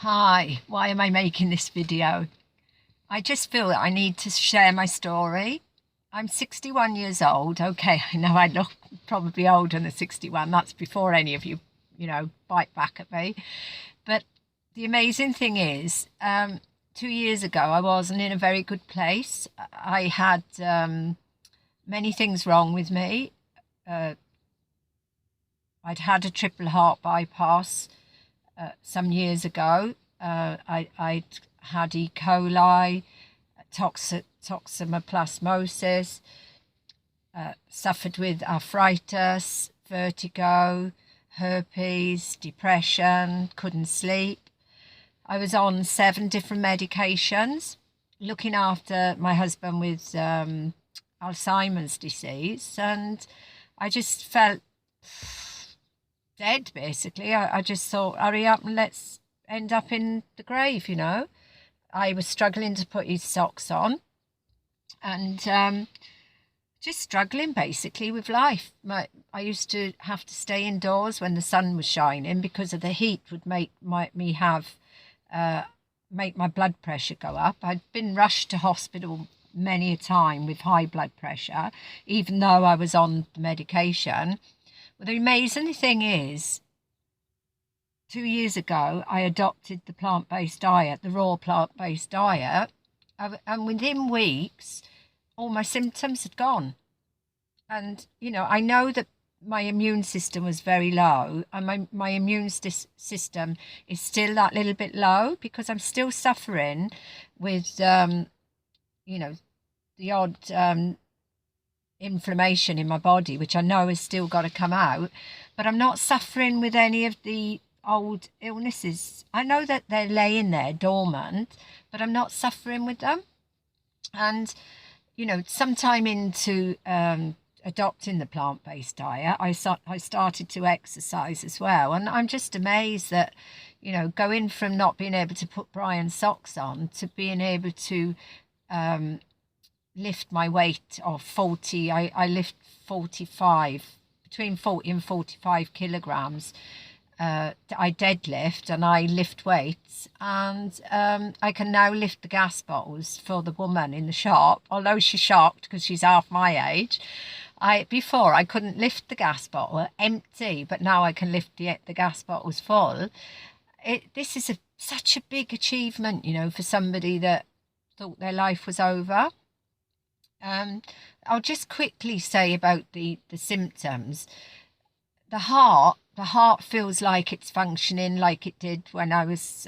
Hi, why am I making this video? I just feel that I need to share my story. I'm 61 years old. Okay, I know I look probably older than 61. That's before any of you, bite back at me. But the amazing thing is, 2 years ago, I wasn't in a very good place. I had many things wrong with me. I'd had a triple heart bypass some years ago. I'd had E. coli, toxoplasmosis, suffered with arthritis, vertigo, herpes, depression, couldn't sleep. I was on 7 different medications, looking after my husband with Alzheimer's disease, and I just felt dead, basically. I just thought, hurry up and let's end up in the grave, I was struggling to put his socks on and just struggling basically with life. I used to have to stay indoors when the sun was shining because of the heat would make my blood pressure go up. I'd been rushed to hospital many a time with high blood pressure, even though I was on the medication. Well, the amazing thing is, 2 years ago, I adopted the plant-based diet, the raw plant-based diet, and within weeks, all my symptoms had gone. And, I know that my immune system was very low, and my immune system is still that little bit low because I'm still suffering with, the odd inflammation in my body, which I know has still got to come out, but I'm not suffering with any of the old illnesses. I know that they're laying there dormant, but I'm not suffering with them. And sometime into adopting the plant-based diet, I started to exercise as well, and I'm just amazed that going from not being able to put Brian's socks on to being able to lift my weight of 40. I lift 45, between 40 and 45 kilograms. I deadlift and I lift weights, and I can now lift the gas bottles for the woman in the shop, although she's shocked because she's half my age. Before I couldn't lift the gas bottle empty, but now I can lift the gas bottles full. This is such a big achievement, for somebody that thought their life was over. I'll just quickly say about the symptoms. The heart feels like it's functioning like it did when I was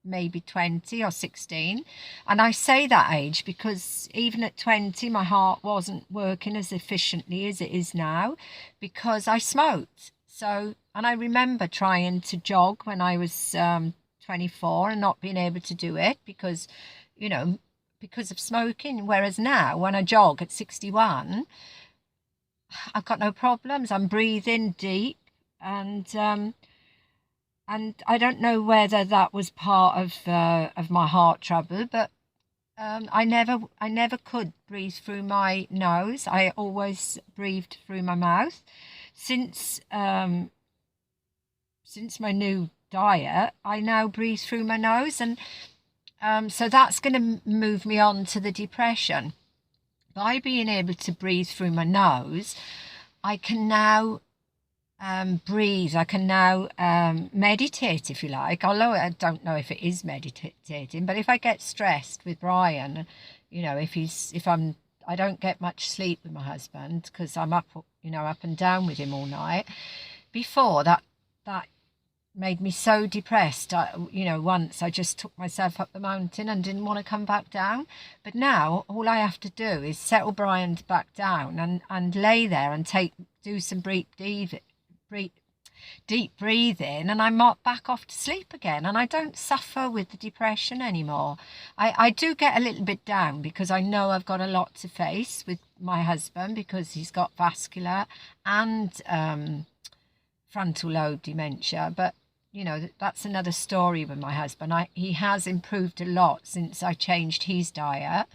maybe 20 or 16. And I say that age because even at 20, my heart wasn't working as efficiently as it is now because I smoked. And I remember trying to jog when I was 24 and not being able to do it because of smoking. Whereas now, when I jog at 61, I've got no problems. I'm breathing deep, and I don't know whether that was part of my heart trouble, but I never could breathe through my nose. I always breathed through my mouth. Since my new diet, I now breathe through my nose, and so that's going to move me on to the depression. By being able to breathe through my nose, I can now breathe. I can now meditate, if you like, although I don't know if it is meditating. But if I get stressed with Brian, I don't get much sleep with my husband because I'm up and down with him all night. Before that made me so depressed. Once I just took myself up the mountain and didn't want to come back down. But now all I have to do is settle Brian back down and lay there and do some deep breathing, and I'm back off to sleep again, and I don't suffer with the depression anymore. I do get a little bit down because I know I've got a lot to face with my husband because he's got vascular and frontal lobe dementia, but that's another story with my husband. He has improved a lot since I changed his diet,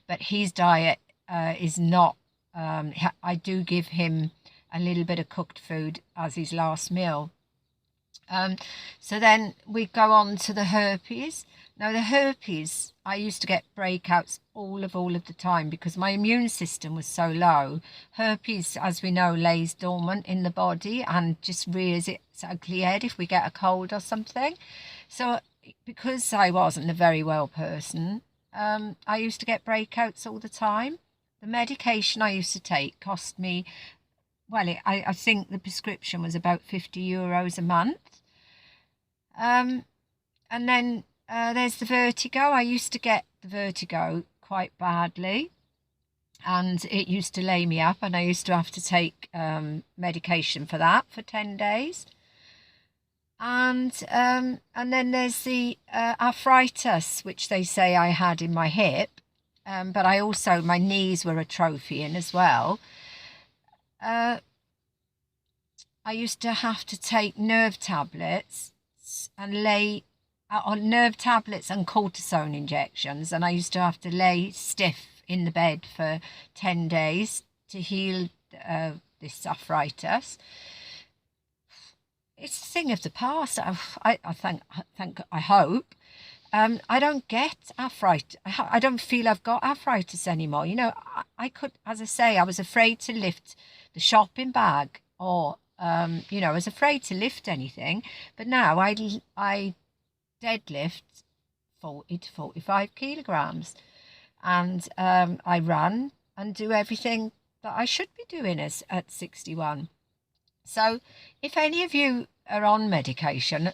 but his diet is not, I do give him a little bit of cooked food as his last meal. So then we go on to the herpes. Now the herpes, I used to get breakouts all of the time because my immune system was so low. Herpes, as we know, lays dormant in the body and just rears its ugly head if we get a cold or something. So because I wasn't a very well person, I used to get breakouts all the time. The medication I used to take cost me, well, I think the prescription was about €50 a month. And then there's the vertigo. I used to get the vertigo quite badly, and it used to lay me up, and I used to have to take medication for that for 10 days. And then there's the arthritis, which they say I had in my hip, but I also, my knees were atrophying as well. I used to have to take nerve tablets and lay on nerve tablets and cortisone injections, and I used to have to lay stiff in the bed for 10 days to heal this arthritis. It's a thing of the past. I hope. I don't get arthritis. I don't feel I've got arthritis anymore. You know, I could, as I say, I was afraid to lift the shopping bag, or you know, I was afraid to lift anything. But now I deadlift 40 to 45 kilograms, and I run and do everything that I should be doing at 61. So if any of you are on medication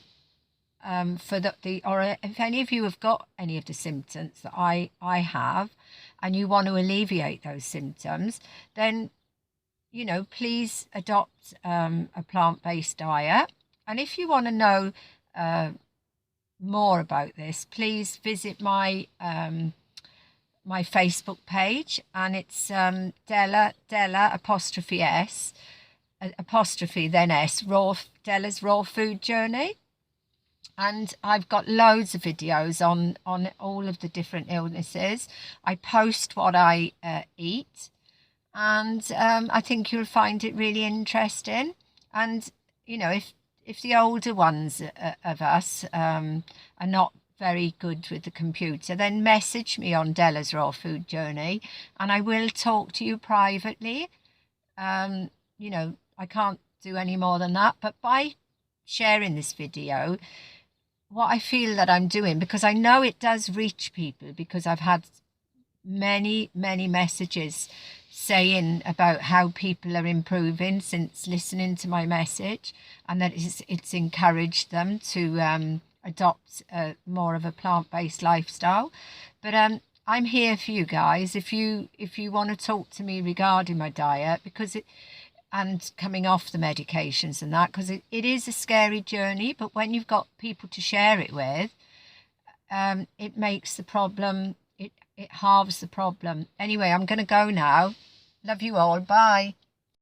for or if any of you have got any of the symptoms that I have, and you want to alleviate those symptoms, then, you know, please adopt a plant-based diet. And if you want to know more about this, please visit my my Facebook page, and it's Della apostrophe S apostrophe then S Della's Raw Food Journey. And I've got loads of videos on all of the different illnesses. I post what I eat, and I think you'll find it really interesting. And, you know, if the older ones of us are not very good with the computer, then message me on Della's Raw Food Journey, and I will talk to you privately. You know, I can't do any more than that, but by sharing this video, what I feel that I'm doing, because I know it does reach people, because I've had many messages saying about how people are improving since listening to my message, and that it's encouraged them to adopt more of a plant-based lifestyle. But I'm here for you guys if you want to talk to me regarding my diet, because and coming off the medications and that, because it is a scary journey, but when you've got people to share it with, it makes the problem, it halves the problem. Anyway, I'm going to go now. Love you all. Bye.